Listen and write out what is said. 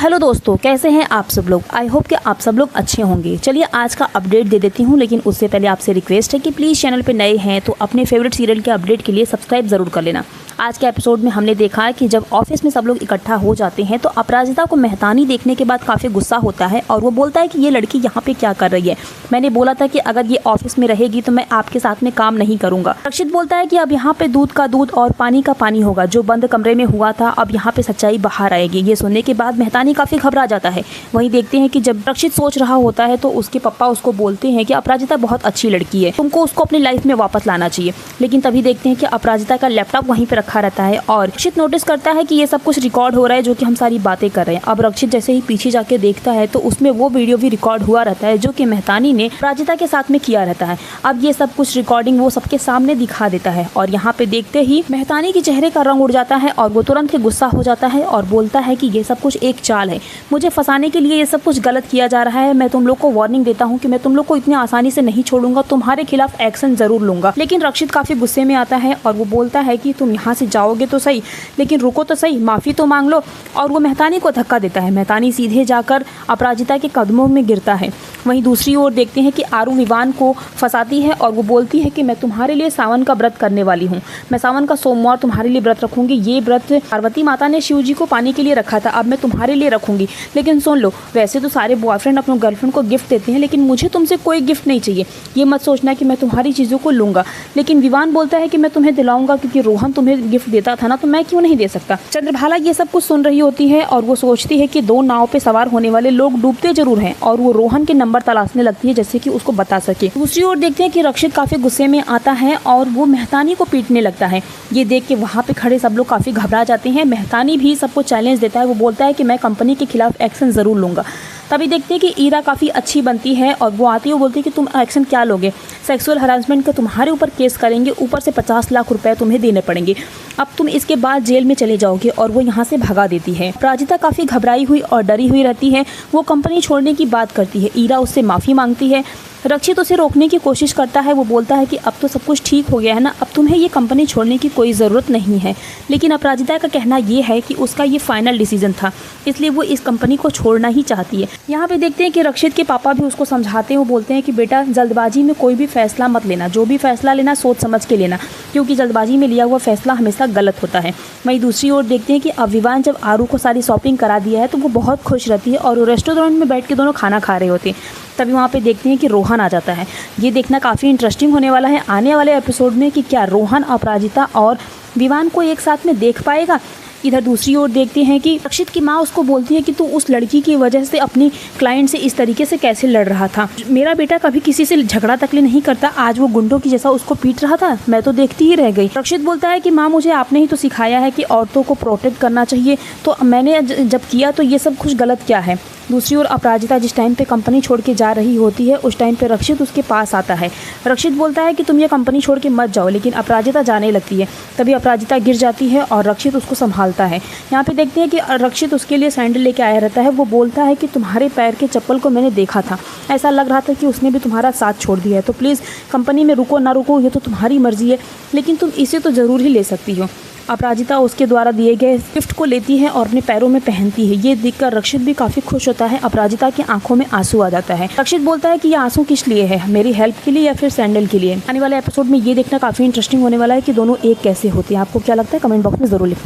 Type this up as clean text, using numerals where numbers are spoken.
Hello दोस्तों, कैसे हैं आप सब लोग। आई होप कि आप सब लोग अच्छे होंगे। चलिए आज का अपडेट दे देती हूँ, लेकिन उससे पहले आपसे रिक्वेस्ट है कि प्लीज़ चैनल पे नए हैं तो अपने फेवरेट सीरियल के अपडेट के लिए सब्सक्राइब ज़रूर कर लेना। आज के एपिसोड में हमने देखा है कि जब ऑफिस में सब लोग इकट्ठा हो जाते हैं तो अपराजिता को मेहतानी देखने के बाद काफ़ी गुस्सा होता है और वो बोलता है कि ये लड़की यहाँ पे क्या कर रही है। मैंने बोला था कि अगर ये ऑफिस में रहेगी तो मैं आपके साथ में काम नहीं करूँगा। रक्षित बोलता है कि अब यहाँ पे दूध का दूध और पानी का पानी होगा। जो बंद कमरे में हुआ था अब यहाँ पे सच्चाई बाहर आएगी। ये सुनने के बाद मेहतानी काफ़ी घबरा जाता है। वहीं देखते हैं कि जब रक्षित सोच रहा होता है तो उसके पापा उसको बोलते हैं कि अपराजिता बहुत अच्छी लड़की है, तुमको उसको अपनी लाइफ में वापस लाना चाहिए। लेकिन तभी देखते हैं कि अपराजिता का लैपटॉप वहीं पे रखा रहता है और रक्षित नोटिस करता है कि ये सब कुछ रिकॉर्ड हो रहा है, जो कि हम सारी बातें कर रहे हैं। अब रक्षित जैसे ही पीछे जाके देखता है तो उसमें वो वीडियो भी रिकॉर्ड हुआ रहता है जो कि मेहतानी ने अपराजिता के साथ में किया रहता है। अब ये सब कुछ रिकॉर्डिंग वो सबके सामने दिखा देता है और यहाँ पे देखते ही मेहतानी के चेहरे का रंग उड़ जाता है और वो तुरंत ही गुस्सा हो जाता है और बोलता है कि ये सब कुछ एक चाल है, मुझे फंसाने के लिए ये सब कुछ गलत किया जा रहा है। मैं तुम लोग को वार्निंग देता हूँ कि मैं तुम लोग को इतनी आसानी से नहीं छोड़ूंगा, तुम्हारे खिलाफ एक्शन जरूर लूंगा। लेकिन रक्षित काफी गुस्से में आता है और वो बोलता है कि तुम यहाँ से जाओगे तो सही, लेकिन रुको तो सही, माफी तो मांग लो। और वो मेहतानी को धक्का देता है। मेहतानी सीधे जाकर अपराजिता के कदमों में गिरता है। वहीं दूसरी ओर देखते हैं कि आरू विवान को फंसाती है और वो बोलती है कि मैं तुम्हारे लिए सावन का व्रत करने वाली हूँ, मैं सावन का सोमवार तुम्हारे लिए व्रत रखूंगी। ये व्रत पार्वती माता ने शिव जी को पाने के लिए रखा था, अब मैं तुम्हारे लिए रखूंगी। लेकिन सुन लो, वैसे तो सारे बॉयफ्रेंड अपने गर्लफ्रेंड को गिफ्ट देते हैं, लेकिन मुझे तुमसे कोई गिफ्ट नहीं चाहिए। ये मत सोचना कि मैं तुम्हारी चीज़ों को लूँगा। लेकिन विवान बोलता है कि मैं तुम्हें दिलाऊंगा, क्योंकि रोहन तुम्हें गिफ्ट देता था ना, तो मैं क्यों नहीं दे सकता। चंद्रभाला ये सब कुछ सुन रही होती है और वो सोचती है कि दो नाव पे सवार होने वाले लोग डूबते जरूर हैं और वो रोहन के नंबर तलाशने लगती है जैसे कि उसको बता सके। दूसरी ओर देखते हैं कि रक्षित काफी गुस्से में आता है और वो मेहतानी को पीटने लगता है। ये देख के वहाँ पे खड़े सब लोग काफी घबरा जाते हैं। मेहतानी भी सबको चैलेंज देता है। वो बोलता है कि मैं कंपनी के खिलाफ एक्शन जरूर लूंगा। तभी देखते हैं कि ईरा काफ़ी अच्छी बनती है और वो आती है। वो बोलती है कि तुम एक्शन क्या लोगे, सेक्सुअल हरासमेंट का तुम्हारे ऊपर केस करेंगे, ऊपर से 50 लाख रुपए तुम्हें देने पड़ेंगे, अब तुम इसके बाद जेल में चले जाओगे। और वो यहाँ से भगा देती है। अपराजिता काफ़ी घबराई हुई और डरी हुई रहती है। वो कंपनी छोड़ने की बात करती है। ईरा उससे माफ़ी मांगती है। रक्षित उसे रोकने की कोशिश करता है। वो बोलता है कि अब तो सब कुछ ठीक हो गया है ना, अब तुम्हें ये कंपनी छोड़ने की कोई ज़रूरत नहीं है। लेकिन अपराजिता का कहना ये है कि उसका ये फाइनल डिसीजन था, इसलिए वो इस कंपनी को छोड़ना ही चाहती है। यहाँ पे देखते हैं कि रक्षित के पापा भी उसको समझाते हैं। वो बोलते हैं कि बेटा, जल्दबाजी में कोई भी फैसला मत लेना, जो भी फैसला लेना सोच समझ के लेना, क्योंकि जल्दबाजी में लिया हुआ फैसला हमेशा गलत होता है। वहीं दूसरी ओर देखते हैं कि अविवान जब आरू को सारी शॉपिंग करा दिया है तो वो बहुत खुश रहती है और रेस्टोरेंट में बैठ के दोनों खाना खा रहे होते हैं। तभी वहाँ पे देखते हैं कि रोहन आ जाता है। ये देखना काफ़ी इंटरेस्टिंग होने वाला है आने वाले एपिसोड में कि क्या रोहन अपराजिता और विवान को एक साथ में देख पाएगा। इधर दूसरी ओर देखते हैं कि रक्षित की माँ उसको बोलती है कि तू उस लड़की की वजह से अपनी क्लाइंट से इस तरीके से कैसे लड़ रहा था। मेरा बेटा कभी किसी से झगड़ा तक नहीं करता, आज वो गुंडों की जैसा उसको पीट रहा था, मैं तो देखती ही रह गई। रक्षित बोलता है कि माँ, मुझे आपने ही तो सिखाया है कि औरतों को प्रोटेक्ट करना चाहिए, तो मैंने जब किया तो ये सब कुछ गलत क्या है। दूसरी ओर अपराजिता जिस टाइम पे कंपनी छोड़ के जा रही होती है उस टाइम पे रक्षित उसके पास आता है। रक्षित बोलता है कि तुम ये कंपनी छोड़ के मत जाओ, लेकिन अपराजिता जाने लगती है। तभी अपराजिता गिर जाती है और रक्षित उसको संभालता है। यहाँ पे देखते हैं कि रक्षित उसके लिए सैंडल लेके आया रहता है। वो बोलता है कि तुम्हारे पैर के चप्पल को मैंने देखा था, ऐसा लग रहा था कि उसने भी तुम्हारा साथ छोड़ दिया है, तो प्लीज़ कंपनी में रुको ना रुको ये तो तुम्हारी मर्जी है, लेकिन तुम इसे तो ज़रूर ही ले सकती हो। अपराजिता उसके द्वारा दिए गए गिफ्ट को लेती है और अपने पैरों में पहनती है। ये देखकर रक्षित भी काफ़ी खुश होता है। अपराजिता की आंखों में आंसू आ जाता है। रक्षित बोलता है कि ये आंसू किस लिए है, मेरी हेल्प के लिए या फिर सैंडल के लिए। आने वाले एपिसोड में ये देखना काफ़ी इंटरेस्टिंग होने वाला है कि दोनों एक कैसे होते हैं। आपको क्या लगता है, कमेंट बॉक्स में ज़रूर लिखना।